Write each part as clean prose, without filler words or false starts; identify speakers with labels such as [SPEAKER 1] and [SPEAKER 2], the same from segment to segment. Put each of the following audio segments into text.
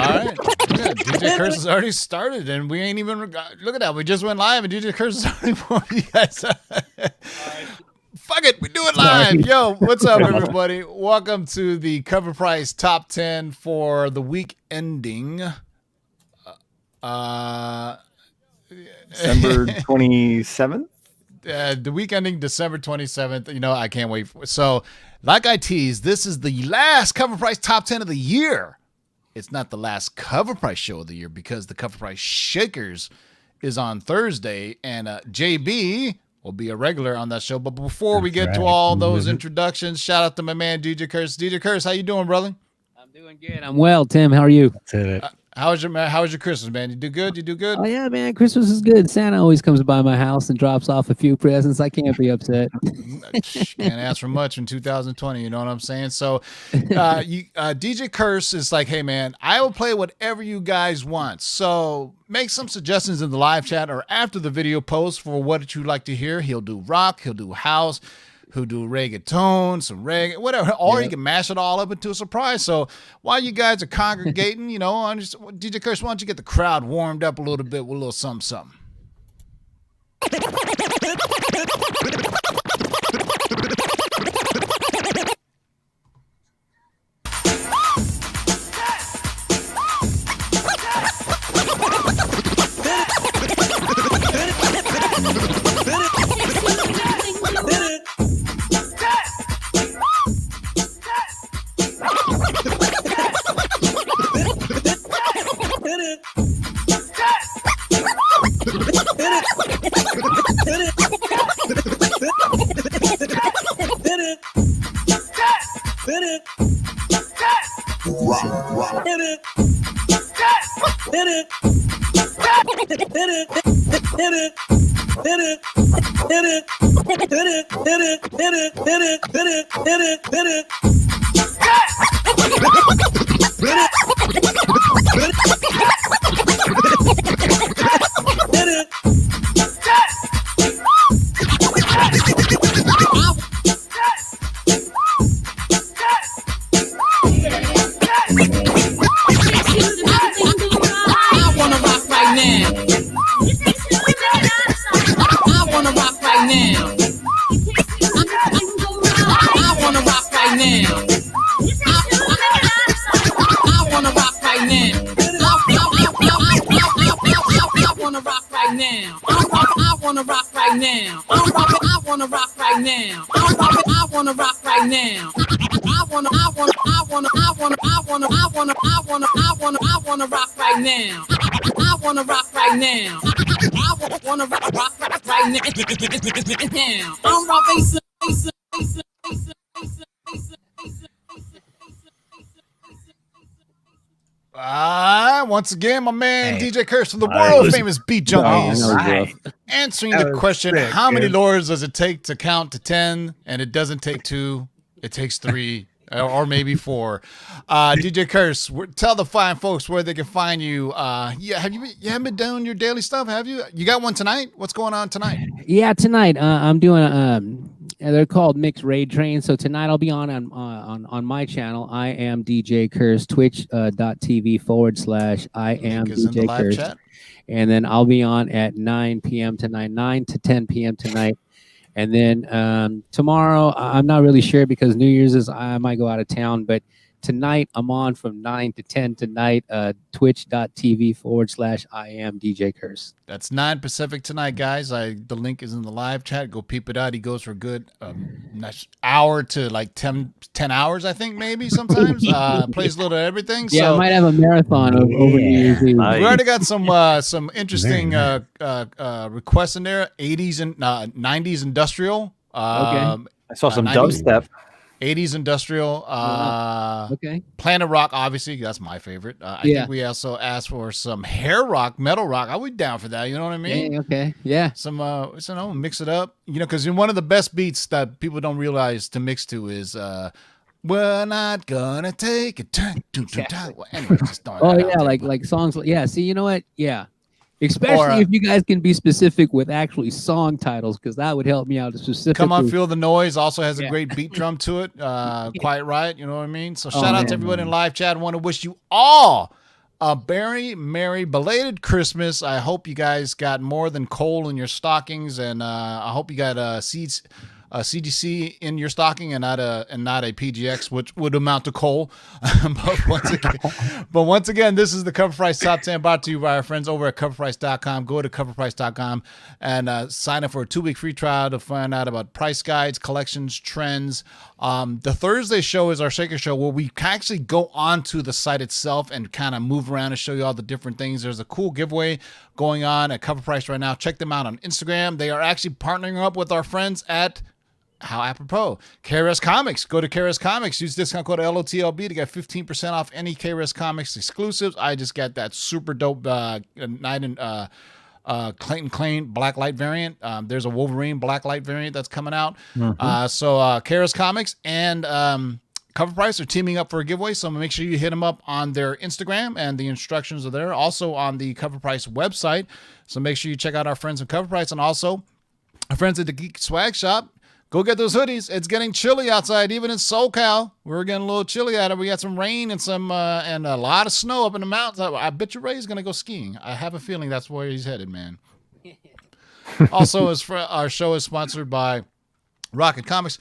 [SPEAKER 1] right. Yeah, DJ Curse has already started, and we ain't even look at that. We just went live, and DJ Curse is already for you guys. Fuck it, we do it live. Yo, what's up, everybody? Welcome to the CovrPrice Top 10 for the week ending
[SPEAKER 2] December 27th.
[SPEAKER 1] The week ending December 27th. You know, I can't wait. So, like I teased, this is the last CovrPrice Top 10 of the year. It's not the last CovrPrice show of the year because the CovrPrice Shakers is on Thursday, and JB will be a regular on that show. But before we get to all those introductions, shout out to my man DJ Curse. DJ Curse, how you doing, brother?
[SPEAKER 3] I'm doing good. I'm well, Tim. How are you?
[SPEAKER 1] How was your Christmas, man? You do good? You do good?
[SPEAKER 3] Oh yeah, man. Christmas is good. Santa always comes by my house and drops off a few presents. I can't be upset.
[SPEAKER 1] Can't ask for much in 2020. You know what I'm saying? So, DJ Curse is like, hey man, I will play whatever you guys want. So make some suggestions in the live chat or after the video post for what you like to hear. He'll do rock. He'll do house. Who do reggaeton, some reggae, whatever, or you can mash it all up into a surprise. So while you guys are congregating, you know, DJ Curse, why don't you get the crowd warmed up a little bit with a little something, something. Once again, my man DJ Curse from the world famous Beat Junkies answering the question, how many lords does it take to count to 10? And it doesn't take 2, it takes 3 or maybe 4. DJ Curse, tell the fine folks where they can find you. You haven't been doing your daily stuff, have you? You got one tonight? What's going on tonight?
[SPEAKER 3] Yeah, tonight I'm doing they're called Mixed Raid Train. So tonight I'll be on my channel. I am DJ Curse, twitch.tv/I am DJ Curse. Chat. And then I'll be on at 9 p.m. tonight, 9 to 10 p.m. tonight. And then tomorrow, I'm not really sure because New Year's is, I might go out of town, but tonight I'm on from 9 to 10 tonight, twitch.tv/I am DJ Curse.
[SPEAKER 1] That's 9 Pacific tonight, guys. The link is in the live chat. Go peep it out. He goes for a good hour to like 10 hours, I think, maybe sometimes. Plays a little of everything.
[SPEAKER 3] Yeah,
[SPEAKER 1] so,
[SPEAKER 3] I might have a marathon over New Year's Eve.
[SPEAKER 1] We already got some interesting requests in there. 80s and 90s industrial.
[SPEAKER 2] Okay. I saw some dubstep.
[SPEAKER 1] 80s industrial.
[SPEAKER 3] Okay.
[SPEAKER 1] Planet Rock, obviously, that's my favorite. I think we also asked for some hair rock, metal rock. I would be down for that. You know what I mean?
[SPEAKER 3] Yeah, okay. Yeah.
[SPEAKER 1] Some, mix it up. You know, because one of the best beats that people don't realize to mix to is "We're Not Gonna Take It." Anyway, just throwing that out there.
[SPEAKER 3] Like songs. Yeah. See, you know what? Yeah. Especially if you guys can be specific with actually song titles, because that would help me out specifically.
[SPEAKER 1] Come On Feel the Noise also has a great beat drum to it. Quite right. You know what I mean? So shout out to everybody in live chat. I want to wish you all a very merry belated Christmas. I hope you guys got more than coal in your stockings, and I hope you got seeds. CGC in your stocking and not a PGX, which would amount to coal. but once again, this is the CovrPrice Top 10 brought to you by our friends over at CovrPrice.com. Go to CovrPrice.com and sign up for a 2-week free trial to find out about price guides, collections, trends. The Thursday show is our Shaker Show, where we actually go onto the site itself and kind of move around and show you all the different things. There's a cool giveaway going on at CovrPrice right now. Check them out on Instagram. They are actually partnering up with our friends at how apropos. KRS Comics. Go to KRS Comics. Use discount code LOTLB to get 15% off any KRS Comics exclusives. I just got that super dope Knight and Clayton Clane Black Light variant. There's a Wolverine Black Light variant that's coming out. So KRS Comics and CovrPrice are teaming up for a giveaway. So make sure you hit them up on their Instagram, and the instructions are there. Also on the CovrPrice website. So make sure you check out our friends at CovrPrice, and also our friends at the Geek Swag Shop. Go get those hoodies. It's getting chilly outside, even in SoCal. We're getting a little chilly out of it. We got some rain and and a lot of snow up in the mountains. I bet you Ray's gonna go skiing. I have a feeling that's where he's headed, man. Also, our show is sponsored by Rocket Comics.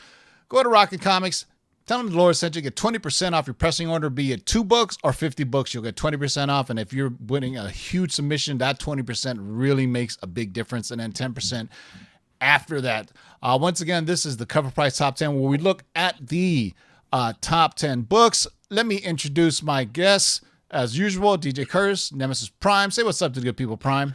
[SPEAKER 1] Go to Rocket Comics. Tell them the Lord sent you. Get 20% off your pressing order, be it 2 books or 50 books. You'll get 20% off. And if you're winning a huge submission, that 20% really makes a big difference. And then 10% after that. Once again, this is the CovrPrice Top 10, where we look at the top 10 books. Let me introduce my guests. As usual, DJ Curse, Nemesis Prime. Say what's up to the good people, Prime.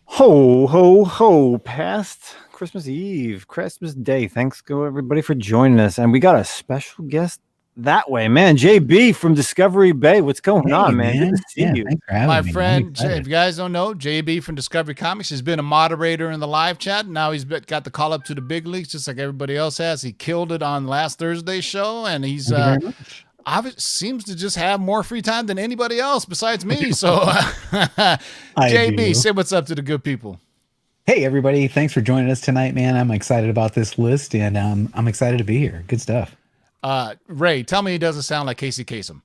[SPEAKER 2] Ho, ho, ho. Past Christmas Eve, Christmas Day. Thanks, go everybody, for joining us. And we got a special guest that way, man. JB from Discovery Bay. What's going on, man? Good to see you.
[SPEAKER 1] My friend, if you guys don't know, JB from Discovery Comics has been a moderator in the live chat. Now he's got the call up to the big leagues, just like everybody else has. He killed it on last Thursday's show, and he's seems to just have more free time than anybody else besides me. So, JB, say what's up to the good people.
[SPEAKER 4] Hey, everybody. Thanks for joining us tonight, man. I'm excited about this list, and I'm excited to be here. Good stuff.
[SPEAKER 1] Ray, tell me he doesn't sound like Casey Kasem.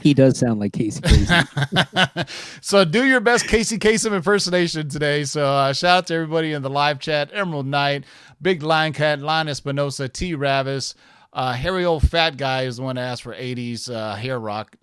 [SPEAKER 3] He does sound like Casey Kasem.
[SPEAKER 1] So do your best Casey Kasem impersonation today. So shout out to everybody in the live chat. Emerald Knight, Big Lion Cat, Lon Espinosa, T. Ravis, Harry Old Fat Guy is the one that asked for 80s hair rock.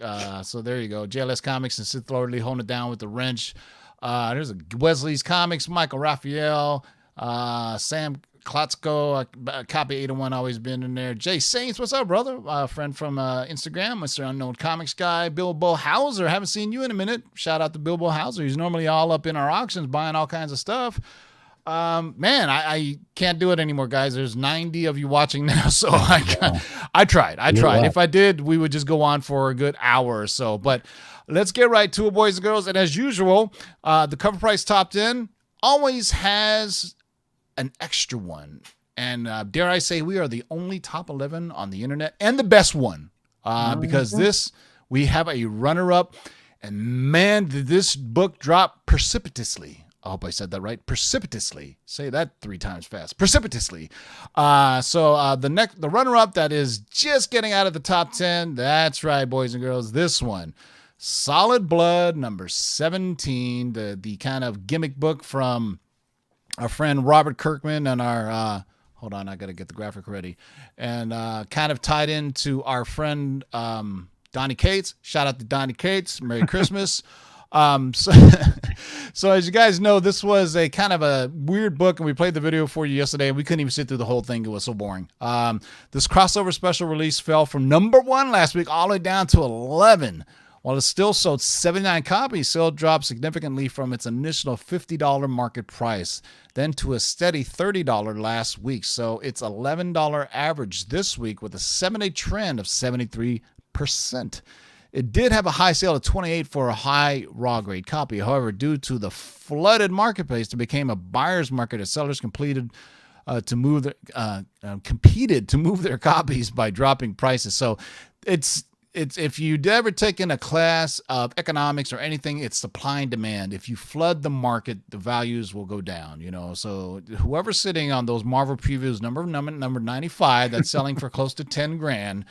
[SPEAKER 1] So there you go. JLS Comics and Sith Lord Lee holding it down with the wrench. There's Wesley's Comics, Michael Raphael, Sam Klotzko, copy 801 always been in there. Jay Saints, what's up, brother? Friend from Instagram, Mr. Unknown Comics Guy. Bilbo Hauser, haven't seen you in a minute. Shout out to Bilbo Hauser. He's normally all up in our auctions buying all kinds of stuff. Man, I can't do it anymore, guys. There's 90 of you watching now, so I tried. If I did, we would just go on for a good hour or so. But let's get right to it, boys and girls. And as usual, the CovrPrice Top 10 always has an extra one, and dare I say, we are the only top 11 on the internet, and the best one, because we have a runner-up, and man, did this book drop precipitously. I hope I said that right. Precipitously. Say that 3 times fast. Precipitously. So the runner-up that is just getting out of the top 10. That's right, boys and girls. This one, Solid Blood, number 17. The kind of gimmick book from our friend Robert Kirkman and our hold on, I got to get the graphic ready, and kind of tied into our friend Donnie Cates. Shout out to Donnie Cates. Merry Christmas. So as you guys know, this was a kind of a weird book, and we played the video for you yesterday, and we couldn't even sit through the whole thing. It was so boring. This crossover special release fell from number 1 last week all the way down to 11. While it still sold 79 copies, sale dropped significantly from its initial $50 market price, then to a steady $30 last week. So it's $11 average this week with a 7-day trend of 73%. It did have a high sale of 28 for a high raw grade copy. However, due to the flooded marketplace, it became a buyer's market as sellers competed to move their copies by dropping prices. So it's it's if you've ever taken a class of economics or anything, it's supply and demand. If you flood the market, the values will go down, you know. So whoever's sitting on those Marvel previews number 95 that's selling for close to 10 grand,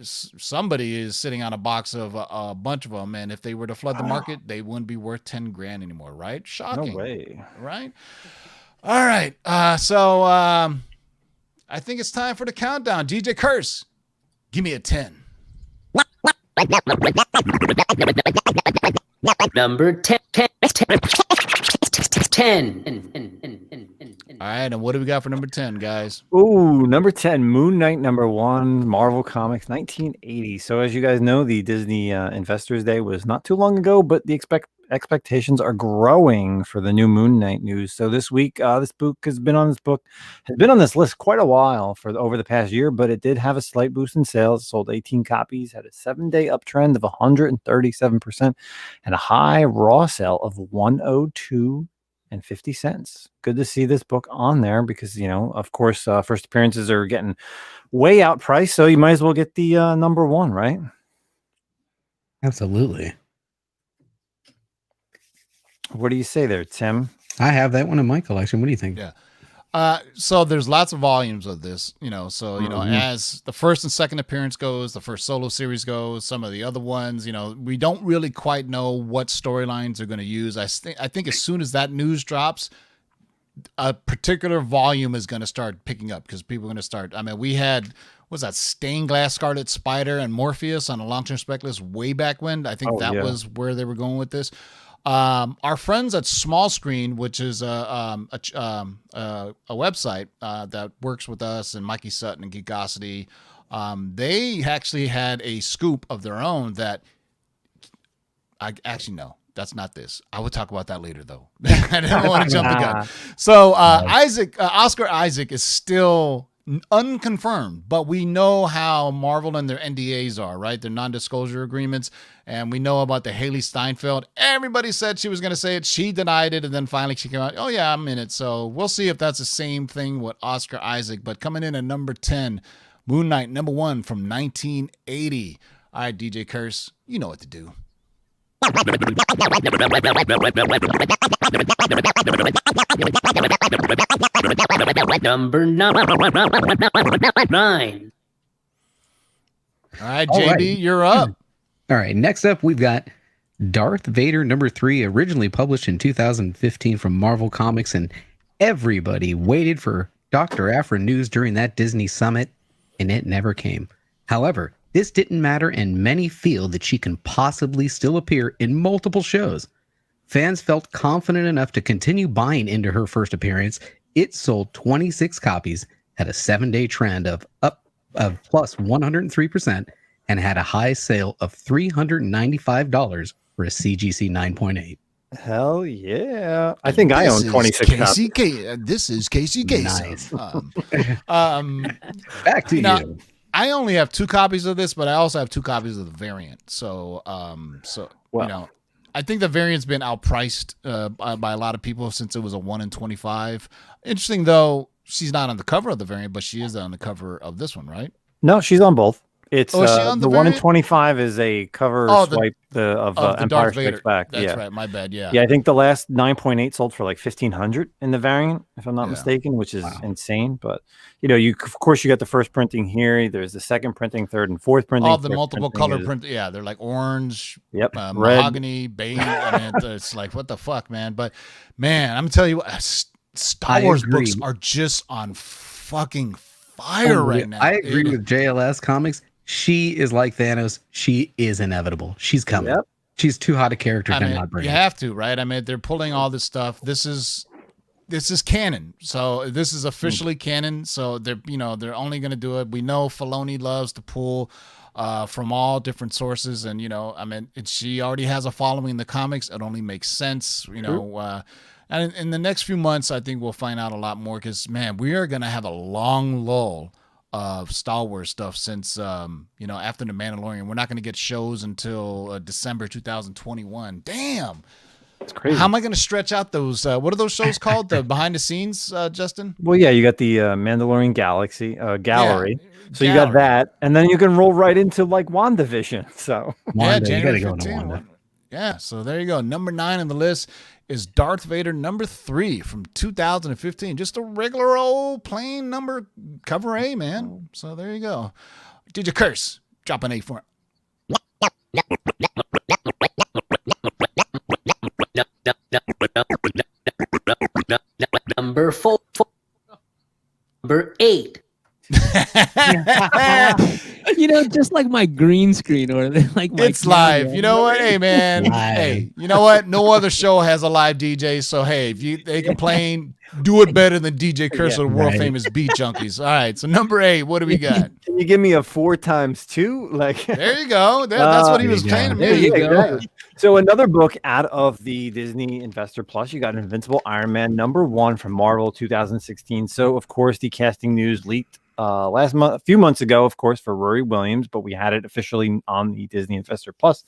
[SPEAKER 1] somebody is sitting on a box of a bunch of them, and if they were to flood the market, they wouldn't be worth 10 grand anymore, right? Shocking.
[SPEAKER 2] No way.
[SPEAKER 1] Right? All right. So I think it's time for the countdown. DJ Curse, give me a 10.
[SPEAKER 5] Number 10.
[SPEAKER 1] All right, and what do we got for number 10, guys?
[SPEAKER 2] Ooh, number 10, Moon Knight #1, Marvel Comics, 1980. So as you guys know, the Disney Investors Day was not too long ago, but the expectations are growing for the new Moon Knight news. So this week, this book has been on this list quite a while over the past year, but it did have a slight boost in sales. It sold 18 copies, had a 7-day uptrend of 137%, and a high raw sale of $102.50. Good to see this book on there because, you know, of course, first appearances are getting way outpriced, so you might as well get the #1, right?
[SPEAKER 4] Absolutely.
[SPEAKER 2] What do you say there, Tim?
[SPEAKER 4] I have that one in my collection. What do you think?
[SPEAKER 1] Yeah. So there's lots of volumes of this, you know, so, you know, as the first and second appearance goes, the first solo series goes, some of the other ones, you know, we don't really quite know what storylines they're going to use. I think as soon as that news drops, a particular volume is going to start picking up because people are going to start. I mean, we had, what was that, Stained Glass Scarlet Spider and Morpheus on a long-term spec list way back when. I think that was where they were going with this. Our friends at Small Screen, which is a website that works with us and Mikey Sutton and Geekosity, they actually had a scoop of their own that that's not this. I will talk about that later, though. I didn't want to jump the gun. So Oscar Isaac is still unconfirmed, but we know how Marvel and their NDAs are, right? Their non-disclosure agreements. And we know about the Haley Steinfeld. Everybody said she was going to say it. She denied it. And then finally she came out, oh yeah, I'm in it. So we'll see if that's the same thing with Oscar Isaac. But coming in at number 10, Moon Knight #1 from 1980. All right, DJ Curse, you know what to do.
[SPEAKER 5] Number 9.
[SPEAKER 1] All right, JB, you're up.
[SPEAKER 4] All right, next up, we've got Darth Vader #3, originally published in 2015 from Marvel Comics, and everybody waited for Dr. Aphra news during that Disney summit, and it never came. However, this didn't matter, and many feel that she can possibly still appear in multiple shows. Fans felt confident enough to continue buying into her first appearance. It sold 26 copies, had a 7-day trend of plus 103%, and had a high sale of $395 for a CGC 9.8.
[SPEAKER 2] Hell yeah. I think I own 26 copies.
[SPEAKER 1] This is Casey Kasem.
[SPEAKER 4] Nice. Back to you.
[SPEAKER 1] I only have 2 copies of this, but I also have 2 copies of the variant. So, you know, I think the variant's been outpriced by a lot of people since it was a 1 in 25. Interesting, though, she's not on the cover of the variant, but she is on the cover of this one, right?
[SPEAKER 2] No, she's on both. It's
[SPEAKER 1] is she on
[SPEAKER 2] the 1 in 25 is a cover swipe of Empire Strikes Back.
[SPEAKER 1] That's right. My bad. Yeah.
[SPEAKER 2] Yeah, I think the last 9.8 sold for like 1,500 in the variant, if I'm not mistaken, which is insane. But you know, of course you got the first printing here. There's the second printing, third and fourth printing.
[SPEAKER 1] All the multiple color print. Yeah, they're like orange, mahogany, beige. I mean, it's like what the fuck, man. But man, I'm telling you, Star Wars books are just on fucking fire right now.
[SPEAKER 4] I agree with JLS Comics. She is like Thanos. She is inevitable. She's coming. Yep. She's too hot a character to not bring.
[SPEAKER 1] You have to, right? I mean, they're pulling all this stuff. This is canon. So this is officially canon. So they're only going to do it. We know Filoni loves to pull from all different sources, and I mean, she already has a following in the comics. It only makes sense, and in the next few months, I think we'll find out a lot more because, man, we are going to have a long lull of Star Wars stuff since after the Mandalorian. We're not going to get shows until December 2021. Damn.
[SPEAKER 2] It's crazy.
[SPEAKER 1] How am I going to stretch out those? What are those shows called? The behind the scenes, Justin?
[SPEAKER 2] Well, yeah, you got the Mandalorian Galaxy Gallery.
[SPEAKER 1] Yeah,
[SPEAKER 2] So you got
[SPEAKER 1] gallery.
[SPEAKER 2] that, and then you can roll right into like WandaVision. So
[SPEAKER 4] Wanda, you
[SPEAKER 1] January
[SPEAKER 4] gotta go into
[SPEAKER 1] 15.
[SPEAKER 4] Wanda.
[SPEAKER 1] Yeah, so there you go. Number 9 on the list is Darth Vader number 3 from 2015. Just a regular old plain number cover A, man. So there you go. Did you curse? Drop an A for it.
[SPEAKER 5] Number 4. Number 8.
[SPEAKER 3] Just like my green screen or like my
[SPEAKER 1] It's live.
[SPEAKER 3] camera.
[SPEAKER 1] You know what? Hey, man.
[SPEAKER 4] Live.
[SPEAKER 1] Hey, you know what? No other show has a live DJ. So, hey, if they complain, do it better than DJ Curse
[SPEAKER 2] Yeah,
[SPEAKER 1] or the world
[SPEAKER 4] right.
[SPEAKER 1] famous Beat Junkies. All right. So, number 8, what do we got?
[SPEAKER 2] can you give me a 4 times 2? Like
[SPEAKER 1] There you go. That's what he
[SPEAKER 2] There
[SPEAKER 1] was
[SPEAKER 4] you go.
[SPEAKER 1] playing to
[SPEAKER 3] There
[SPEAKER 1] me.
[SPEAKER 3] you go.
[SPEAKER 2] exactly. So another book out of the Disney Investor Plus, you got Invincible Iron Man number 1 from Marvel 2016. So of course the casting news leaked last month, a few months ago, of course, for Rory Williams, but we had it officially on the Disney Investor Plus.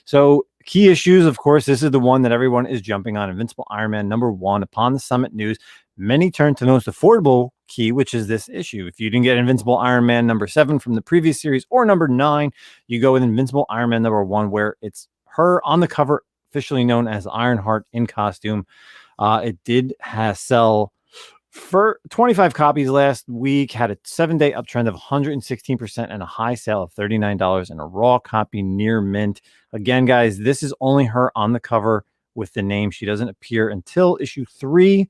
[SPEAKER 2] So key issues, of course, this is the one that everyone is jumping on. Invincible Iron Man number 1. Upon the summit news, many turned to the most affordable key, which is this issue. If you didn't get Invincible Iron Man number 7 from the previous series or number 9, you go with Invincible Iron Man number 1, where it's her on the cover, officially known as Ironheart in costume. It did sell for 25 copies last week, had a 7-day uptrend of 116% and a high sale of $39 and a raw copy near mint. Again, guys, this is only her on the cover with the name. She doesn't appear until issue 3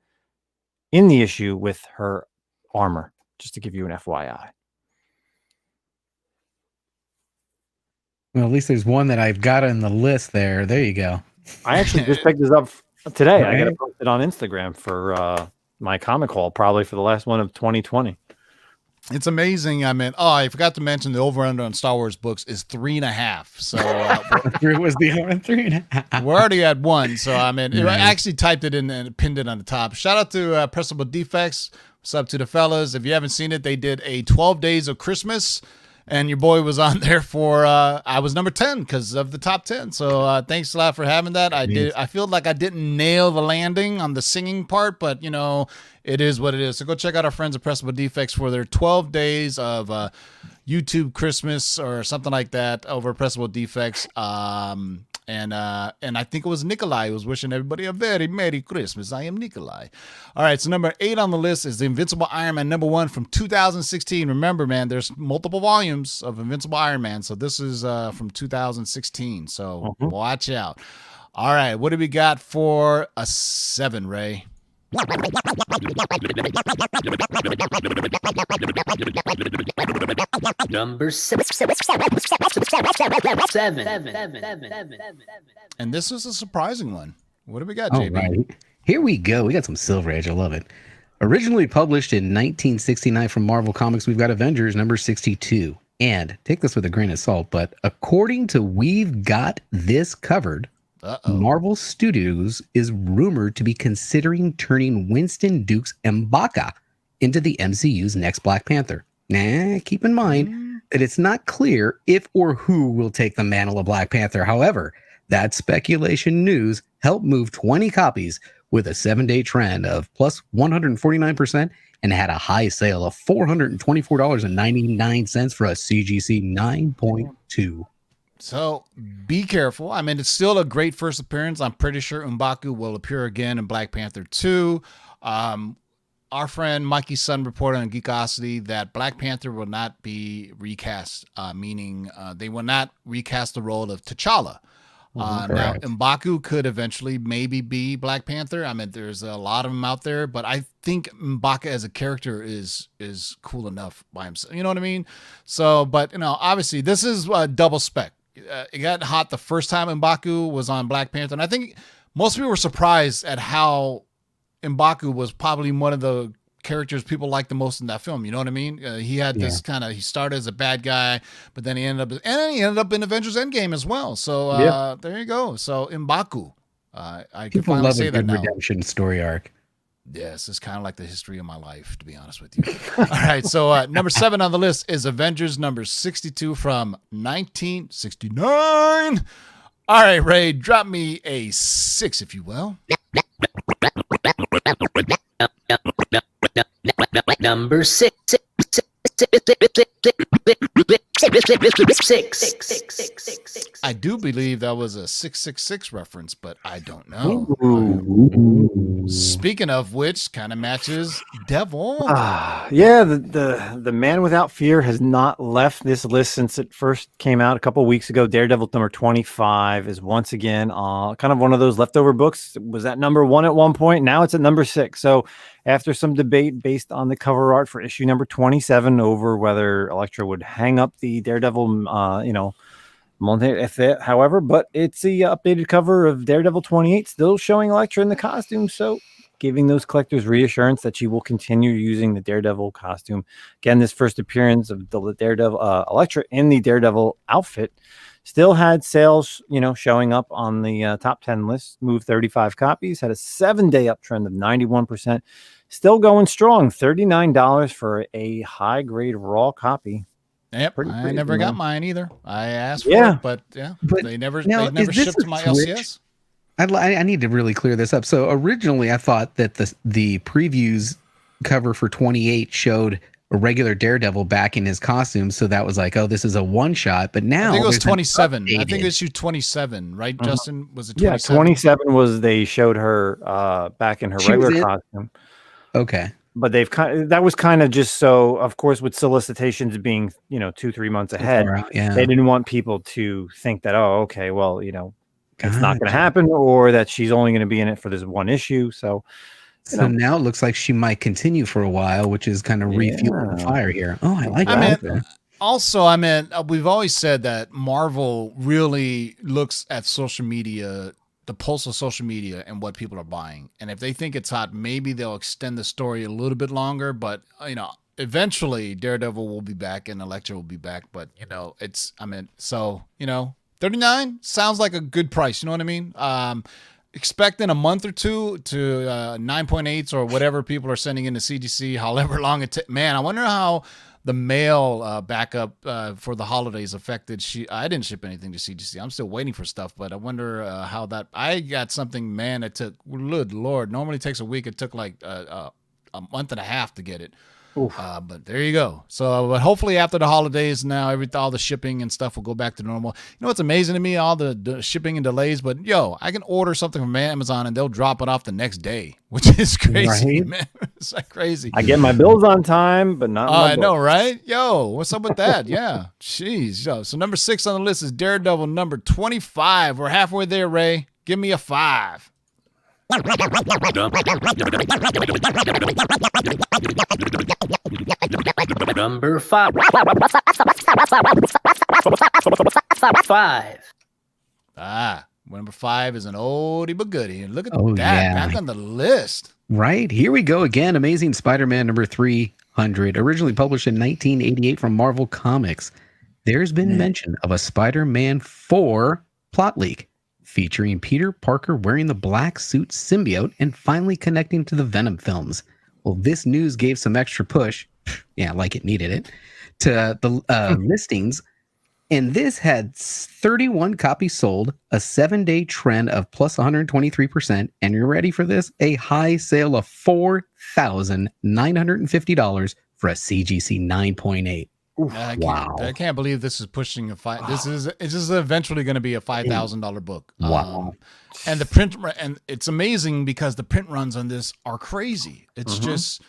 [SPEAKER 2] in the issue with her armor, just to give you an FYI.
[SPEAKER 4] Well, at least there's one that I've got on the list there. There you go.
[SPEAKER 2] I actually just picked this up today. I got to
[SPEAKER 4] Right.
[SPEAKER 2] post it on Instagram for my comic haul, probably for the last one of 2020.
[SPEAKER 1] It's amazing. I mean, I forgot to mention the over-under on Star Wars books is 3.5. So
[SPEAKER 4] It was the other 3.5.
[SPEAKER 1] we're already at 1. So, I mean, I
[SPEAKER 4] Right.
[SPEAKER 1] actually typed it in and pinned it on the top. Shout out to Pressable Defects. What's up to the fellas? If you haven't seen it, they did a 12 Days of Christmas. And your boy was on there for, I was number 10 because of the top 10. So thanks a lot for having that. I feel like I didn't nail the landing on the singing part, but it is what it is. So go check out our friends at Pressable Defects for their 12 days of YouTube Christmas or something like that over Pressable Defects. And I think it was Nikolai who was wishing everybody a very Merry Christmas. I am Nikolai. All right, so number 8 on the list is the Invincible Iron Man number 1 from 2016. Remember, man, there's multiple volumes of Invincible Iron Man, so this is from 2016. So watch out. All right, what do we got for a 7, Ray?
[SPEAKER 5] Number 7.
[SPEAKER 1] And this is a surprising one. What do we got,
[SPEAKER 4] All
[SPEAKER 1] JB?
[SPEAKER 4] right. Here we go. We got some Silver Age. I love it. Originally published in 1969 from Marvel Comics, we've got Avengers number 62. And take this with a grain of salt, but according to We've Got This Covered, Marvel Studios is rumored to be considering turning Winston Duke's M'Baka into the MCU's next Black Panther. Keep in mind that it's not clear if or who will take the mantle of Black Panther. However, that speculation news helped move 20 copies with a 7-day trend of plus 149% and had a high sale of $424.99 for a CGC 9.2.
[SPEAKER 1] So be careful. I mean, it's still a great first appearance. I'm pretty sure M'Baku will appear again in Black Panther 2. Our friend Mikey Sun reported on Geekosity that Black Panther will not be recast, meaning they will not recast the role of T'Challa. Now, M'Baku could eventually maybe be Black Panther. I mean, there's a lot of them out there, but I think M'Baka as a character is cool enough by himself. You know what I mean? So, but obviously, this is double spec. It got hot the first time M'Baku was on Black Panther, and I think most people were surprised at how M'Baku was probably one of the characters people liked the most in that film. You know what I mean? He had this he started as a bad guy, but then he ended up in Avengers Endgame as well. So there you go. So M'Baku, I can
[SPEAKER 4] People
[SPEAKER 1] finally
[SPEAKER 4] love
[SPEAKER 1] say
[SPEAKER 4] a
[SPEAKER 1] that
[SPEAKER 4] good
[SPEAKER 1] now.
[SPEAKER 4] redemption story arc.
[SPEAKER 1] Yes, it's kind of like the history of my life, to be honest with you. All right, so number 7 on the list is Avengers number 62 from 1969. All right, Ray, drop me a 6, if you will.
[SPEAKER 5] Number 6.
[SPEAKER 1] I do believe that was a 666 reference, but I don't know. Speaking of which, kind of matches Devil.
[SPEAKER 2] Yeah, the Man Without Fear has not left this list since it first came out a couple weeks ago. Daredevil number 25 is once again kind of one of those leftover books. It was at number 1 at one point. Now it's at number 6. So after some debate based on the cover art for issue number 27 over whether Elektra would hang up the Daredevil, however, but it's the updated cover of Daredevil 28 still showing Elektra in the costume, so giving those collectors reassurance that she will continue using the Daredevil costume. Again, this first appearance of the Daredevil Elektra in the Daredevil outfit still had sales, showing up on the top 10 list. Moved 35 copies, had a 7-day uptrend of 91%. Still going strong, $39 for a high-grade raw copy.
[SPEAKER 1] Yep, I never got mine either. I asked for it, but they never shipped my LCS.
[SPEAKER 4] I need to really clear this up. So originally I thought that the previews cover for 28 showed a regular Daredevil back in his costume. So that was like, oh, this is a one shot. But now
[SPEAKER 1] I think it was 27. I think issue 27, right, Justin? Was it 27?
[SPEAKER 2] Yeah, 27 was they showed her back in her regular costume.
[SPEAKER 4] Okay.
[SPEAKER 2] But that was kind of just so, of course, with solicitations being, 2-3 months ahead, they didn't want people to think that, oh, okay, well, it's not going to happen, or that she's only going to be in it for this one issue. So
[SPEAKER 4] now it looks like she might continue for a while, which is kind of refueling the fire here. Oh, I like that.
[SPEAKER 1] Also, we've always said that Marvel really looks at social media, the pulse of social media, and what people are buying. And if they think it's hot, maybe they'll extend the story a little bit longer. But eventually Daredevil will be back and Elektra will be back. But 39 sounds like a good price. You know what I mean? Expecting a month or two to 9.8s or whatever people are sending into CGC, however long it takes. Man, I wonder how the mail backup for the holidays affected. I didn't ship anything to CGC. I'm still waiting for stuff, but I wonder how that. I got something, man, it took, good Lord, normally it takes a week. It took like a month and a half to get it. But there you go. So, but hopefully after the holidays now, all the shipping and stuff will go back to normal. You know what's amazing to me? All the shipping and delays. But I can order something from Amazon and they'll drop it off the next day, which is crazy, man. It's like crazy.
[SPEAKER 2] I get my bills on time, but not.
[SPEAKER 1] I know, right? What's up with that? Yeah, jeez. So number 6 on the list is Daredevil number 25. We're halfway there, Ray. Give me a 5.
[SPEAKER 5] Number 5. 5.
[SPEAKER 1] Number 5 is an oldie but goodie. And look at that, back on the list.
[SPEAKER 4] Right, here we go again. Amazing Spider-Man number 300, originally published in 1988 from Marvel Comics. There's been mention of a Spider-Man 4 plot leak, featuring Peter Parker wearing the black suit symbiote and finally connecting to the Venom films. Well, this news gave some extra push, like it needed it, to the listings. And this had 31 copies sold, a 7-day trend of plus 123%. And you're ready for this? A high sale of $4,950 for a CGC 9.8.
[SPEAKER 1] I can't believe this is pushing a 5. This is eventually going to be a $5,000 book.
[SPEAKER 4] Wow.
[SPEAKER 1] And the print, and it's amazing because the print runs on this are crazy. It's just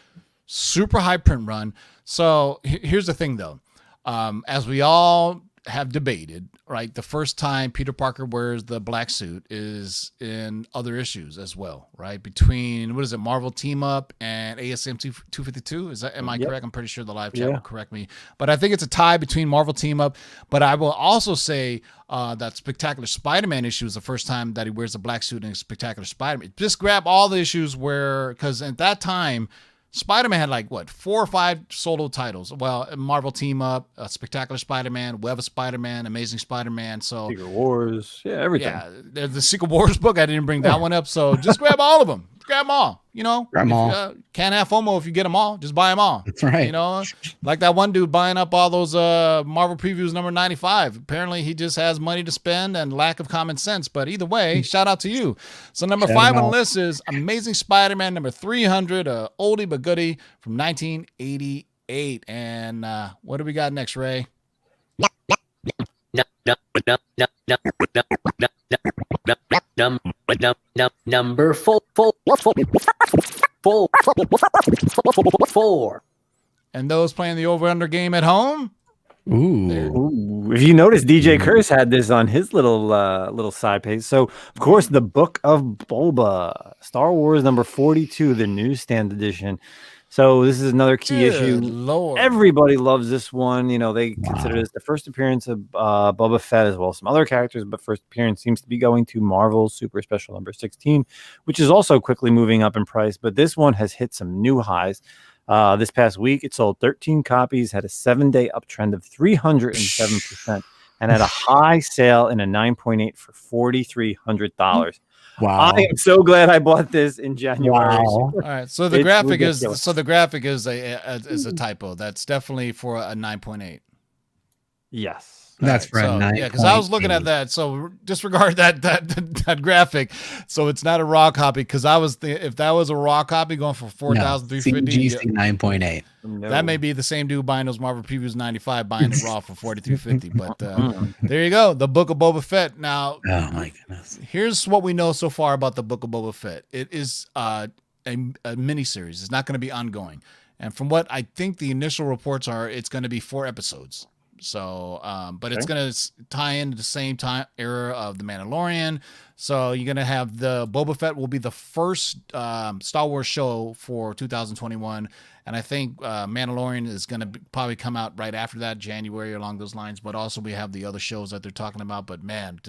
[SPEAKER 1] super high print run. So here's the thing though. As we all have debated, right? The first time Peter Parker wears the black suit is in other issues as well, right? Between, Marvel Team Up and ASM 252? Am I correct? I'm pretty sure the live chat will correct me. But I think it's a tie between Marvel Team Up. But I will also say that Spectacular Spider-Man issue is the first time that he wears the black suit in Spectacular Spider-Man. Just grab all the issues because at that time, Spider-Man had 4 or 5 solo titles. Well, Marvel Team Up, Spectacular Spider-Man, Web of Spider-Man, Amazing Spider-Man. So
[SPEAKER 2] Secret Wars, everything.
[SPEAKER 1] Yeah, the Secret Wars book. I didn't bring that one up. So just grab all of them. grab them all.
[SPEAKER 4] Grab 'em all.
[SPEAKER 1] Can't have FOMO if you get them all. Just buy them all.
[SPEAKER 4] That's right.
[SPEAKER 1] Like that one dude buying up all those Marvel previews number 95. Apparently, he just has money to spend and lack of common sense. But either way, shout out to you. So number 5 on the list is Amazing Spider-Man number 300, oldie but goodie from 1988. And what do we got next, Ray?
[SPEAKER 5] Number four.
[SPEAKER 1] And those playing the over-under game at home?
[SPEAKER 2] Ooh. If you notice, DJ Curse had this on his little side page. So, of course, the Book of Boba, Star Wars number 42, the newsstand edition. So this is another key issue.
[SPEAKER 1] Lord.
[SPEAKER 2] Everybody loves this one. They consider this the first appearance of Boba Fett, as well as some other characters, but first appearance seems to be going to Marvel's Super Special number 16, which is also quickly moving up in price. But this one has hit some new highs. This past week, it sold 13 copies, had a 7-day uptrend of 307%, and had a high sale in a 9.8 for $4,300.
[SPEAKER 4] Wow!
[SPEAKER 2] I am so glad I bought this in January.
[SPEAKER 4] Wow.
[SPEAKER 1] All right, so the
[SPEAKER 2] It's
[SPEAKER 1] graphic
[SPEAKER 2] ridiculous.
[SPEAKER 1] is a typo. That's definitely for a 9.8.
[SPEAKER 2] Yes.
[SPEAKER 4] That's
[SPEAKER 1] All
[SPEAKER 4] right.
[SPEAKER 1] So, yeah, because I was looking at that. So disregard that graphic. So it's not a raw copy. Because if that was a raw copy going for $4,350,
[SPEAKER 4] GC 9.8.
[SPEAKER 1] that may be the same dude buying those Marvel Previews 95, buying it raw for $4,350. But there you go, the Book of Boba Fett. Now,
[SPEAKER 4] Oh my goodness.
[SPEAKER 1] here's what we know so far about the Book of Boba Fett. It is a mini series. It's not going to be ongoing. And from what I think the initial reports are, it's going to be 4 episodes. So, but it's going to tie into the same time era of The Mandalorian. So you're going to have the Boba Fett will be the first Star Wars show for 2021. And I think Mandalorian is going to probably come out right after that, January, along those lines. But also we have the other shows that they're talking about. But man,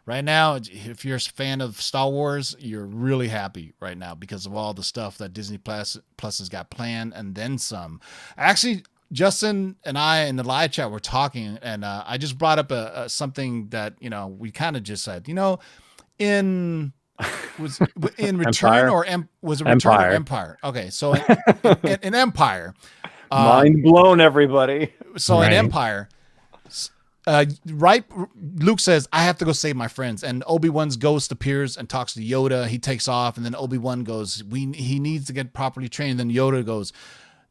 [SPEAKER 1] right now, if you're a fan of Star Wars, you're really happy right now because of all the stuff that Disney Plus has got planned and then some. Actually, Justin and I in the live chat were talking, and I just brought up something that we kind of just said. In Return
[SPEAKER 2] Empire?
[SPEAKER 1] or was it Return
[SPEAKER 2] Empire.
[SPEAKER 1] or Empire? Okay, so in Empire,
[SPEAKER 2] Mind blown, everybody.
[SPEAKER 1] so
[SPEAKER 4] Right.
[SPEAKER 1] in Empire, right? Luke says, "I have to go save my friends," and Obi-Wan's ghost appears and talks to Yoda. He takes off, and then Obi-Wan goes, "He needs to get properly trained." And then Yoda goes,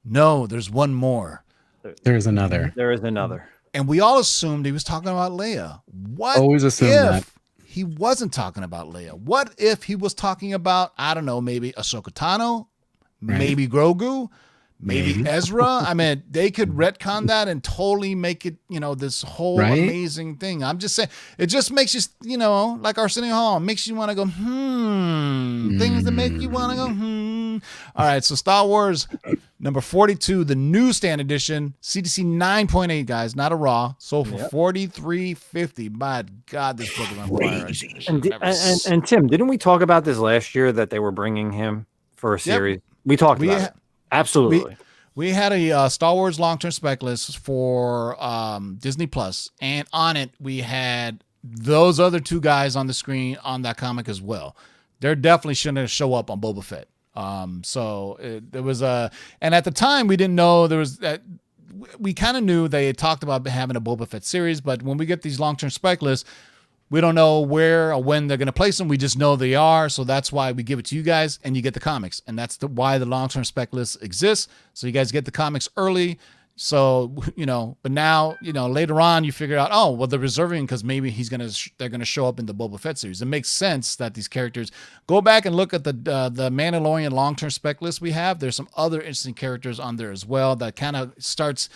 [SPEAKER 1] "No, there's one more."
[SPEAKER 4] There's another.
[SPEAKER 2] There is another.
[SPEAKER 1] And we all assumed he was talking about Leia. What
[SPEAKER 4] Always assumed
[SPEAKER 1] if
[SPEAKER 4] that.
[SPEAKER 1] he wasn't talking about Leia? What if he was talking about, I don't know, maybe Ahsoka Tano, maybe Grogu, maybe Ezra? I mean, they could retcon that and totally make it, this whole
[SPEAKER 4] Right?
[SPEAKER 1] amazing thing. I'm just saying, it just makes you, like Arsenio Hall, makes you want to go, things that make you want to go, All right, so Star Wars number 42, the newsstand edition, CDC 9.8, guys, not a raw, sold for $4,350. My God, this book is on fire.
[SPEAKER 2] And Tim, didn't we talk about this last year that they were bringing him for a series? We talked about it. Absolutely.
[SPEAKER 1] We had a Star Wars long-term spec list for Disney Plus, and on it we had those other 2 guys on the screen on that comic as well. They're definitely shouldn't show up on Boba Fett. There was and at the time we didn't know there was that. We kind of knew they had talked about having a Boba Fett series, but when we get these long-term spec lists, we don't know where or when they're going to place them. We just know they are. So that's why we give it to you guys and you get the comics. And that's why the long-term spec list exists. So you guys get the comics early. So, but now, later on you figure out, oh, well, they're reserving because maybe they're going to show up in the Boba Fett series. It makes sense that these characters go back and look at the Mandalorian long-term spec list we have. There's some other interesting characters on there as well that kind of starts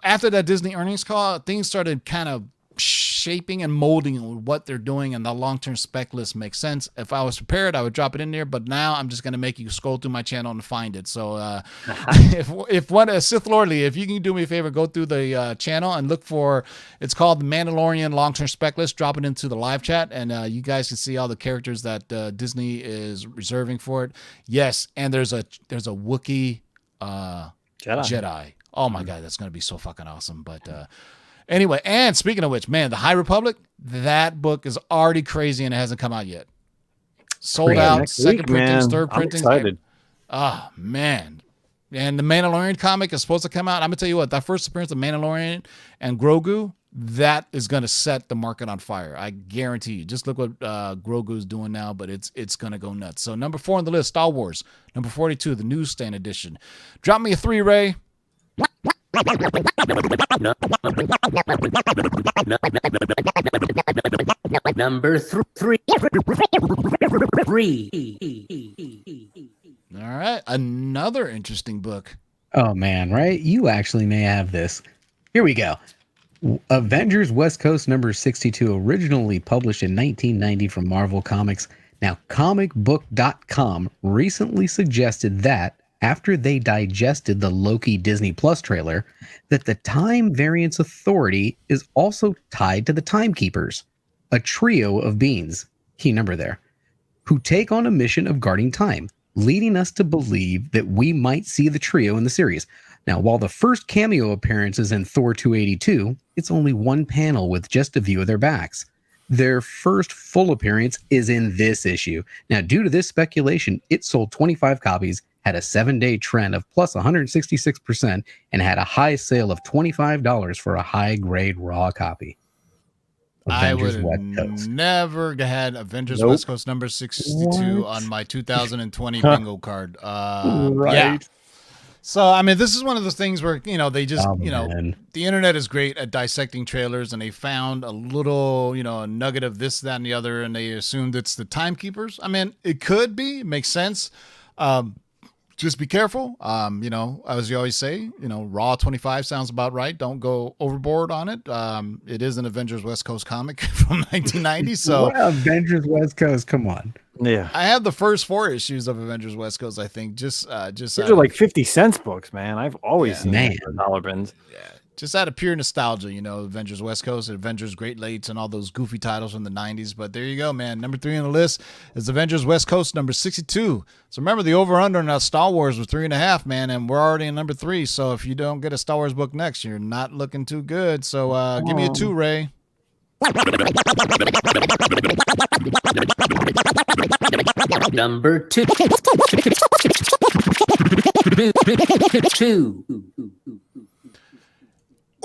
[SPEAKER 1] after that Disney earnings call. Things started kind of shaping and molding what they're doing, and the long-term spec list makes sense. If I was prepared, I would drop it in there, but now I'm just going to make you scroll through my channel and find it. So if one Sith Lordly, if you can do me a favor, go through the channel and look for, it's called the Mandalorian long-term spec list, drop it into the live chat, and you guys can see all the characters that Disney is reserving for it. Yes, and there's a Wookiee Jedi. Oh my God, that's going to be so fucking awesome. But anyway, and speaking of which, man, the High Republic, that book is already crazy and it hasn't come out yet. sold
[SPEAKER 4] Crazy.
[SPEAKER 1] out.
[SPEAKER 2] Next
[SPEAKER 1] Second
[SPEAKER 2] week,
[SPEAKER 1] printings,
[SPEAKER 2] man.
[SPEAKER 1] third
[SPEAKER 2] I'm
[SPEAKER 1] printings.
[SPEAKER 2] excited.
[SPEAKER 1] Oh man. And the Mandalorian comic is supposed to come out. I'm gonna tell you what, that first appearance of Mandalorian and Grogu, that is gonna set the market on fire. I guarantee you. Just look what Grogu's doing now, but it's gonna go nuts. So number 4 on the list, Star Wars. Number 42, the newsstand edition. Drop me a 3, Ray.
[SPEAKER 5] Number three.
[SPEAKER 1] All right, another interesting book.
[SPEAKER 4] Oh man, right? You actually may have this. Here we go. Avengers West Coast number 62, originally published in 1990 from Marvel Comics. Now, comicbook.com recently suggested that after they digested the Loki Disney Plus trailer, that the Time Variance Authority is also tied to the Timekeepers, a trio of beings, key number there, who take on a mission of guarding time, leading us to believe that we might see the trio in the series. Now, while the first cameo appearance is in Thor 282, it's only one panel with just a view of their backs. Their first full appearance is in this issue. Now, due to this speculation, it sold 25 copies, had a 7-day trend of plus 166%, and had a high sale of $25 for a high-grade raw copy.
[SPEAKER 1] I
[SPEAKER 4] Avengers
[SPEAKER 1] would
[SPEAKER 4] West
[SPEAKER 1] have
[SPEAKER 4] Coast.
[SPEAKER 1] never had Avengers
[SPEAKER 2] Nope.
[SPEAKER 1] West Coast number 62
[SPEAKER 4] What?
[SPEAKER 1] on my 2020 bingo card.
[SPEAKER 4] Right.
[SPEAKER 1] Yeah. So, I mean, this is one of those things where, they just,
[SPEAKER 4] Oh, man.
[SPEAKER 1] the internet is great at dissecting trailers, and they found a little, a nugget of this, that, and the other, and they assumed it's the Timekeepers. I mean, it could be, it makes sense. Just be careful. As you always say, Raw 25 sounds about right. Don't go overboard on it. It is an Avengers West Coast comic from 1990. So
[SPEAKER 4] What Avengers West Coast? Come on.
[SPEAKER 2] Yeah.
[SPEAKER 1] I have the first 4 issues of Avengers West Coast, I think. Just
[SPEAKER 2] These are like 50-cent books, man. I've always
[SPEAKER 1] Yeah.
[SPEAKER 2] seen
[SPEAKER 4] Man.
[SPEAKER 2] them for dollar bins.
[SPEAKER 1] just out of pure nostalgia, Avengers West Coast, Avengers Great Lakes, and all those goofy titles from the 90s. But there you go, man. Number 3 on the list is Avengers West Coast, number 62. So remember, the over-under on Star Wars was 3.5, man, and we're already in number 3. So if you don't get a Star Wars book next, you're not looking too good. So give me a 2, Ray.
[SPEAKER 5] Number 2.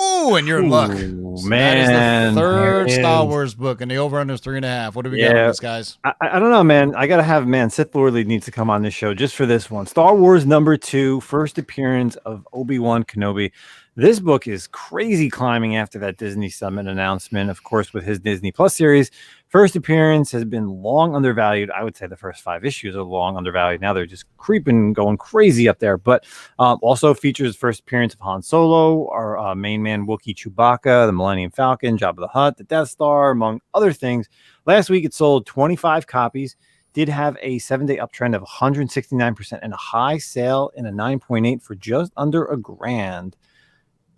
[SPEAKER 1] Ooh, and you're in luck.
[SPEAKER 2] Ooh,
[SPEAKER 1] So
[SPEAKER 2] man.
[SPEAKER 1] that is the third
[SPEAKER 4] There it
[SPEAKER 1] Star
[SPEAKER 4] is.
[SPEAKER 1] Wars book, and the over-under is 3.5. What do we got on
[SPEAKER 2] Yeah.
[SPEAKER 1] this, guys?
[SPEAKER 2] I don't know, man. I gotta have Sith Lord Lead needs to come on this show just for this one. Star Wars number 2, first appearance of Obi-Wan Kenobi. This book is crazy climbing after that Disney Summit announcement, of course, with his Disney Plus series. First appearance has been long undervalued. I would say the first 5 issues are long undervalued. Now they're just creeping, going crazy up there. But also features first appearance of Han Solo, our main man Wookiee Chewbacca, the Millennium Falcon, Jabba the Hutt, the Death Star, among other things. Last week it sold 25 copies. Did have a 7-day uptrend of 169% and a high sale in a 9.8 for just under $1,000.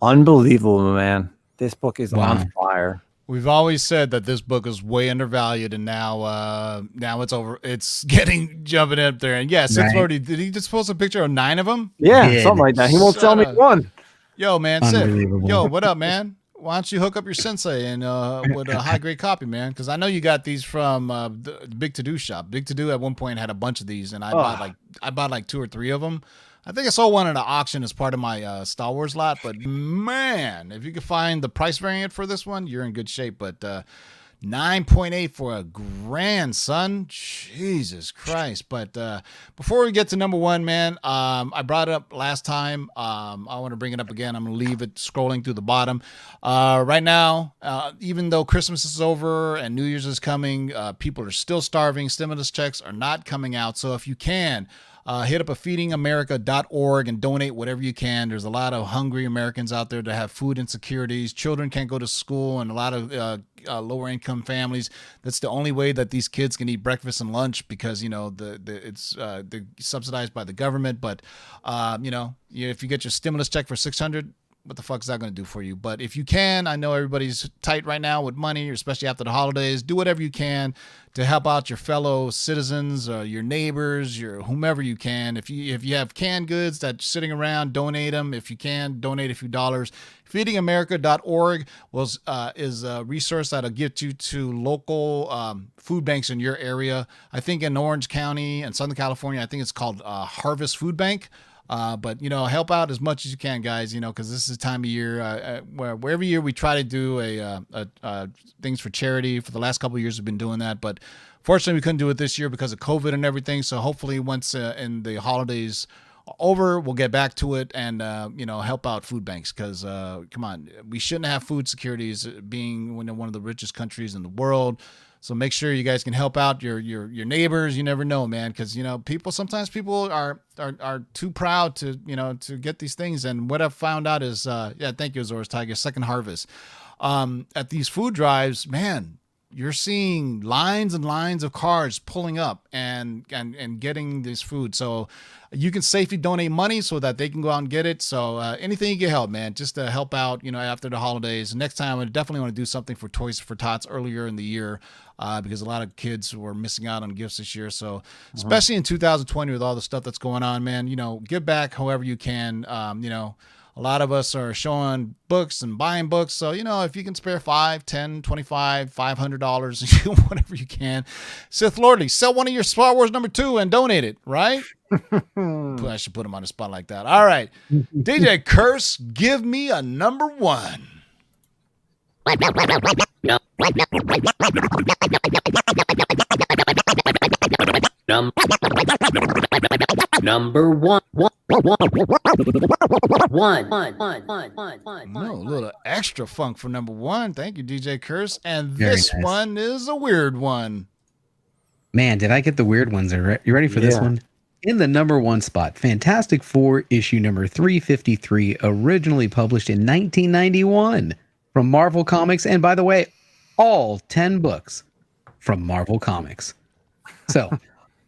[SPEAKER 2] Unbelievable, man. This book is
[SPEAKER 4] Wow.
[SPEAKER 2] on fire.
[SPEAKER 1] We've always said that this book is way undervalued, and now it's over. It's jumping up there. And yeah, Sith
[SPEAKER 4] Right.
[SPEAKER 1] Lord, did he just post a picture of 9 of them?
[SPEAKER 2] Yeah,
[SPEAKER 4] Did.
[SPEAKER 2] something like that. He won't sell me
[SPEAKER 1] Shut up.
[SPEAKER 2] one.
[SPEAKER 1] Yo, man, Sith.
[SPEAKER 4] Unbelievable.
[SPEAKER 1] Yo, what up, man? Why don't you hook up your sensei and with a high grade copy, man? Because I know you got these from the Big To Do shop. Big To Do at one point had a bunch of these, and I bought like 2 or 3 of them. I think I saw one at an auction as part of my Star Wars lot. But man, if you could find the price variant for this one, you're in good shape. But 9.8 for $1,000, son. Jesus Christ. But before we get to number 1, man, I brought it up last time. I want to bring it up again. I'm going to leave it scrolling through the bottom. Right now, even though Christmas is over and New Year's is coming, people are still starving. Stimulus checks are not coming out. So if you can, hit up a feedingamerica.org and donate whatever you can. There's a lot of hungry Americans out there that have food insecurities. Children can't go to school, and a lot of lower income families. That's the only way that these kids can eat breakfast and lunch because they're subsidized by the government. But if you get your stimulus check for $600, what the fuck is that going to do for you? But if you can, I know everybody's tight right now with money, especially after the holidays. Do whatever you can to help out your fellow citizens, your neighbors, your whomever you can. If you have canned goods that's sitting around, donate them. If you can, donate a few dollars. FeedingAmerica.org is a resource that'll get you to local food banks in your area. I think in Orange County and Southern California, I think it's called Harvest Food Bank. But, help out as much as you can, guys, because this is the time of year where every year we try to do things for charity. For the last couple of years, we've been doing that. But fortunately, we couldn't do it this year because of COVID and everything. So hopefully once in the holidays over, we'll get back to it and, help out food banks because, come on, we shouldn't have food securities being one of the richest countries in the world. So make sure you guys can help out your neighbors. You never know, man, because sometimes people are too proud to get these things. And what I've found out is, thank you, Azores Tiger, Second Harvest. At these food drives, man, you're seeing lines and lines of cars pulling up and getting this food. So you can safely donate money so that they can go out and get it. So anything you can help, man, just to help out, after the holidays. Next time, I definitely want to do something for Toys for Tots earlier in the year because a lot of kids were missing out on gifts this year. So especially in 2020 with all the stuff that's going on, man, give back however you can. A lot of us are showing books and buying books. So, if you can spare $5, $10, $25, $500, whatever you can. Sith Lordly, sell one of your Star Wars #2 and donate it, right? I should put him on the spot like that. All right. DJ Curse, give me a #1.
[SPEAKER 5] Number one.
[SPEAKER 1] No, a little extra funk for #1. Thank you, DJ Curse. And
[SPEAKER 4] Very
[SPEAKER 1] this
[SPEAKER 4] nice.
[SPEAKER 1] one is a weird one.
[SPEAKER 4] Man, did I get the weird ones? You ready for this
[SPEAKER 2] Yeah.
[SPEAKER 4] one? In the #1 spot, Fantastic Four issue number 353, originally published in 1991 from Marvel Comics. And by the way, all 10 books from Marvel Comics. So,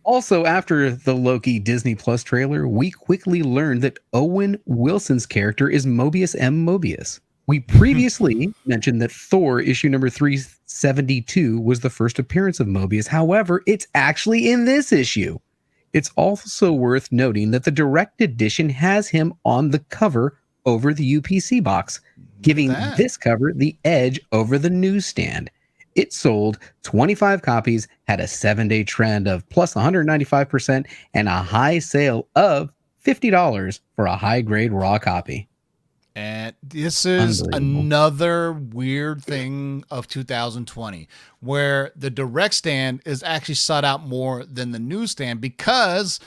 [SPEAKER 4] also after the Loki Disney Plus trailer, we quickly learned that Owen Wilson's character is Mobius M. Mobius. We previously mentioned that Thor issue number 372 was the first appearance of Mobius. However, it's actually in this issue. It's also worth noting that the direct edition has him on the cover over the UPC box, giving
[SPEAKER 1] that.
[SPEAKER 4] this cover the edge over the newsstand. It sold 25 copies, had a 7-day trend of plus 195%, and a high sale of $50 for a high-grade raw copy.
[SPEAKER 1] And this is
[SPEAKER 4] Unbelievable.
[SPEAKER 1] another weird thing of 2020 where the direct stand is actually sought out more than the newsstand because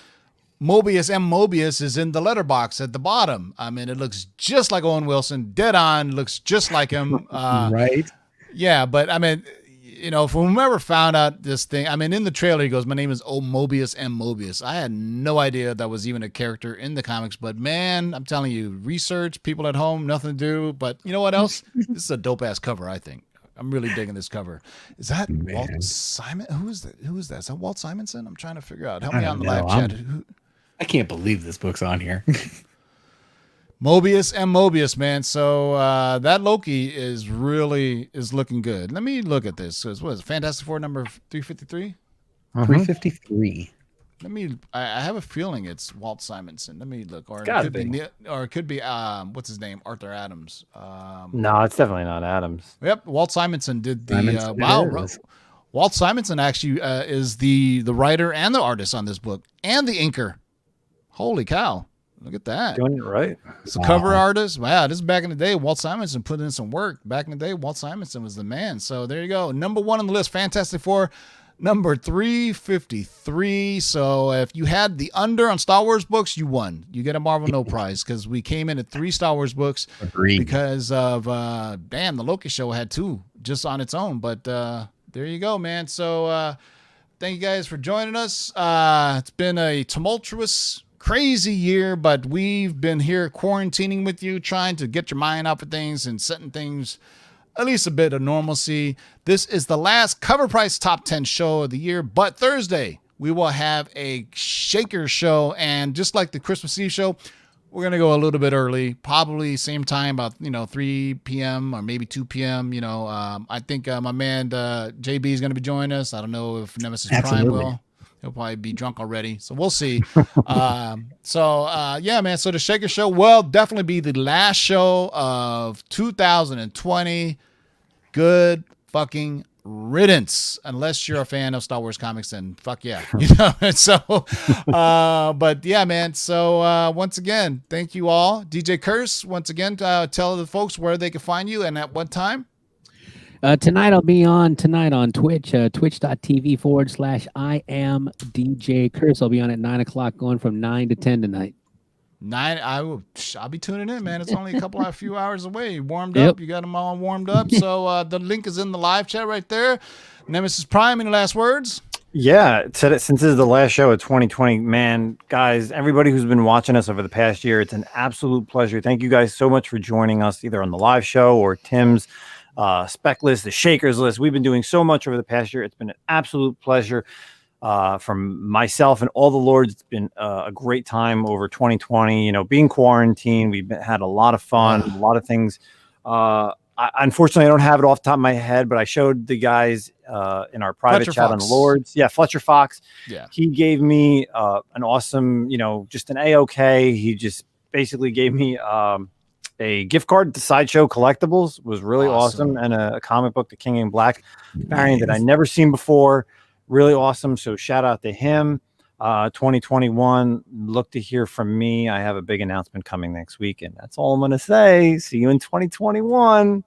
[SPEAKER 1] Mobius M. Mobius is in the letterbox at the bottom. I mean, it looks just like Owen Wilson, dead on, looks just like him.
[SPEAKER 4] Right?
[SPEAKER 1] Yeah, but I mean, for whomever found out this thing, I mean, in the trailer, he goes, "My name is Mobius M. Mobius." I had no idea that was even a character in the comics, but man, I'm telling you, research, people at home, nothing to do. But you know what else? This is a dope ass cover, I think. I'm really digging this cover. Is that Walt Simon? Who is that? Is that Walt Simonson? I'm trying to figure out. Help me out in the live chat.
[SPEAKER 4] I can't believe this book's on here.
[SPEAKER 1] Mobius M. Mobius, man. So that Loki is looking good. Let me look at this. What is it? Fantastic Four number 353?
[SPEAKER 4] 353.
[SPEAKER 1] I have a feeling it's Walt Simonson. Let me look. Or
[SPEAKER 2] gotta
[SPEAKER 1] it could
[SPEAKER 2] be.
[SPEAKER 1] or it could be what's his name? Arthur Adams.
[SPEAKER 2] No, it's definitely not Adams.
[SPEAKER 1] Yep, Walt Simonson did the
[SPEAKER 4] Simonson it is.
[SPEAKER 1] Walt Simonson actually is the writer and the artist on this book and the inker. Holy cow. Look at that.
[SPEAKER 2] Doing it right.
[SPEAKER 1] It's a cover artist. Wow, this is back in the day. Walt Simonson put in some work. Back in the day, Walt Simonson was the man. So there you go. #1 on the list, Fantastic Four, number 353. So if you had the under on Star Wars books, you won. You get a Marvel No Prize because we came in at 3 Star Wars books
[SPEAKER 4] Agreed.
[SPEAKER 1] because of, the Loki show had 2 just on its own. But there you go, man. So thank you guys for joining us. It's been a tumultuous, crazy year, but we've been here quarantining with you, trying to get your mind off of things and setting things at least a bit of normalcy. This is the last CovrPrice Top 10 show of the year, but Thursday we will have a Shaker show, and just like the Christmas Eve show, we're going to go a little bit early, probably same time, about, 3 p.m. or maybe 2 p.m. I think my man JB is going to be joining us. I don't know if Nemesis Prime will. He'll probably be drunk already, so we'll see. Yeah, man. So the Shaker Show will definitely be the last show of 2020. Good fucking riddance, unless you're a fan of Star Wars comics, and fuck yeah. But yeah, man. So once again, thank you all. DJ Curse, once again, tell the folks where they can find you and at what time.
[SPEAKER 3] Tonight I'll be on Twitch, twitch.tv/I am DJ Curse. I'll be on at 9:00, going from 9 to 10 tonight.
[SPEAKER 1] 9. I'll be tuning in, man. It's only a few hours away. Warmed up. You got them all warmed up. So the link is in the live chat right there. Nemesis Prime, any last words?
[SPEAKER 2] Yeah, since this is the last show of 2020, man, guys, everybody who's been watching us over the past year, it's an absolute pleasure. Thank you guys so much for joining us, either on the live show or Tim's spec list, the Shakers list. We've been doing so much over the past year. It's been an absolute pleasure. From myself and all the Lords, it's been a great time over 2020. Being quarantined, we've had a lot of fun, a lot of things. Unfortunately, I don't have it off the top of my head, but I showed the guys in our private
[SPEAKER 1] Fletcher
[SPEAKER 2] chat
[SPEAKER 1] Fox.
[SPEAKER 2] on the Lords. Yeah, Fletcher Fox.
[SPEAKER 1] Yeah.
[SPEAKER 2] He gave me an awesome, just an A-OK. He just basically gave me a gift card to Sideshow Collectibles. Was really awesome. And a comic book, the King in Black variant that I never seen before. Really awesome. So shout out to him. 2021, look to hear from me. I have a big announcement coming next week, and that's all I'm going to say. See you in 2021.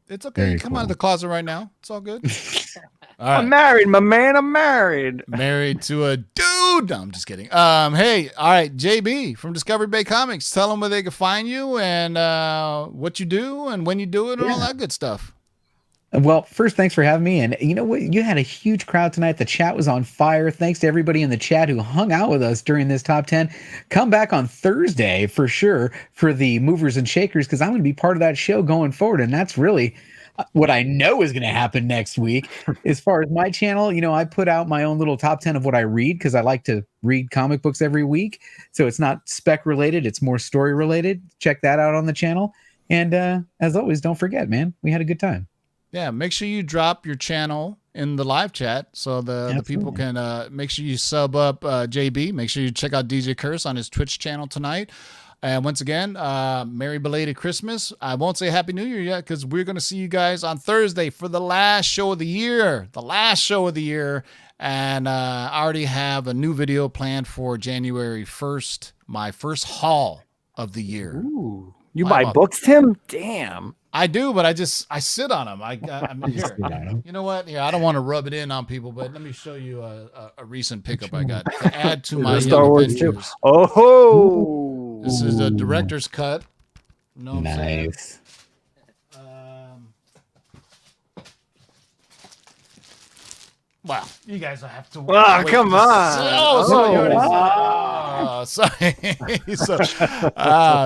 [SPEAKER 1] It's okay.
[SPEAKER 4] Very
[SPEAKER 1] Come out
[SPEAKER 4] cool.
[SPEAKER 1] of the closet right now. It's all good. All
[SPEAKER 2] I'm married, my man. I'm married.
[SPEAKER 1] Married to a dude. No, I'm just kidding. Hey, all right, JB from Discovery Bay Comics. Tell them where they can find you and what you do and when you do it and all that good stuff.
[SPEAKER 4] Well, first, thanks for having me. And you know what? You had a huge crowd tonight. The chat was on fire. Thanks to everybody in the chat who hung out with us during this top 10. Come back on Thursday for sure for the Movers and Shakers, because I'm going to be part of that show going forward. And that's really what I know is going to happen next week. As far as my channel, I put out my own little top 10 of what I read, because I like to read comic books every week. So it's not spec related. It's more story related. Check that out on the channel. And as always, don't forget, man, we had a good time.
[SPEAKER 1] Yeah, make sure you drop your channel in the live chat so the people can make sure you sub up JB. Make sure you check out DJ Curse on his Twitch channel tonight. And once again, Merry Belated Christmas. I won't say Happy New Year yet, because we're going to see you guys on Thursday for the last show of the year. The last show of the year. And I already have a new video planned for January 1st, my first haul of the year.
[SPEAKER 2] Ooh. You buy books, Tim? Damn.
[SPEAKER 1] I do, but I sit on them. I'm here. You know what? Yeah, I don't want to rub it in on people, but let me show you a recent pickup I got to add to my
[SPEAKER 2] Star Wars too.
[SPEAKER 1] Avengers.
[SPEAKER 2] Oh,
[SPEAKER 1] This is a director's cut. You know what I'm saying?
[SPEAKER 4] Nice.
[SPEAKER 1] Wow, you guys have to.
[SPEAKER 2] Oh, come on.
[SPEAKER 1] Sorry.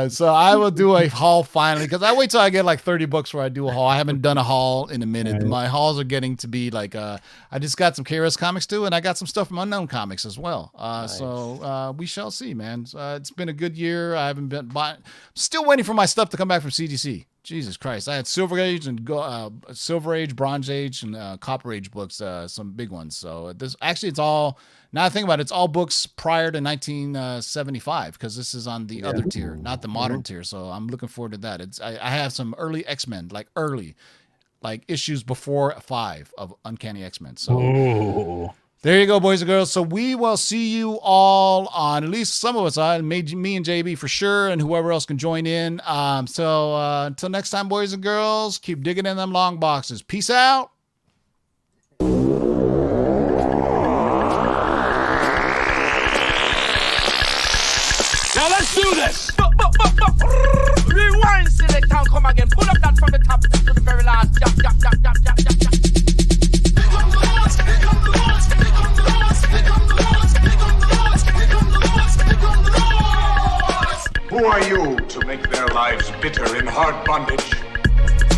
[SPEAKER 1] So I will do a haul finally, because I wait till I get like 30 books where I do a haul. I haven't done a haul in a minute. Right. My hauls are getting to be like, I just got some KRS comics too, and I got some stuff from Unknown Comics as well. Nice. So we shall see, man. It's been a good year. I haven't been still waiting for my stuff to come back from CDC. Jesus Christ. I had Silver Age and Silver Age, Bronze Age, and Copper Age books, some big ones. So this actually, it's all, now I think about it, it's all books prior to 1975, because this is on the other tier, not the modern tier. So I'm looking forward to that. I have some early X-Men, like issues before 5 of Uncanny X-Men. So there you go, boys and girls. So we will see you all on, at least some of us, me and JB for sure, and whoever else can join in. So until next time, boys and girls, keep digging in them long boxes. Peace out.
[SPEAKER 6] Now let's do this. Rewind, select, and come again. Pull up that from the top to the very last.
[SPEAKER 7] Who are you to make their lives bitter in hard bondage?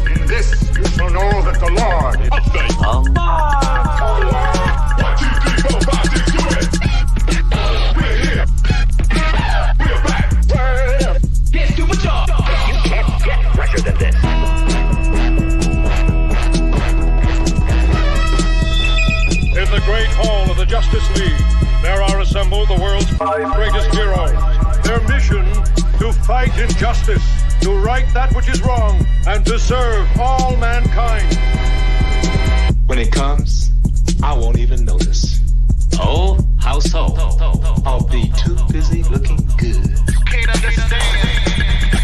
[SPEAKER 7] In this you shall know that the Lord is faithful. 1, 2, 3, 4, 5, 6, do it! We're here! We're back! Justice League. There are assembled the world's 5 greatest heroes. Their mission, to fight injustice, to right that which is wrong, and to serve all mankind.
[SPEAKER 8] When it comes, I won't even notice.
[SPEAKER 5] Oh, how so?
[SPEAKER 8] I'll be too busy looking good.
[SPEAKER 7] You can't understand.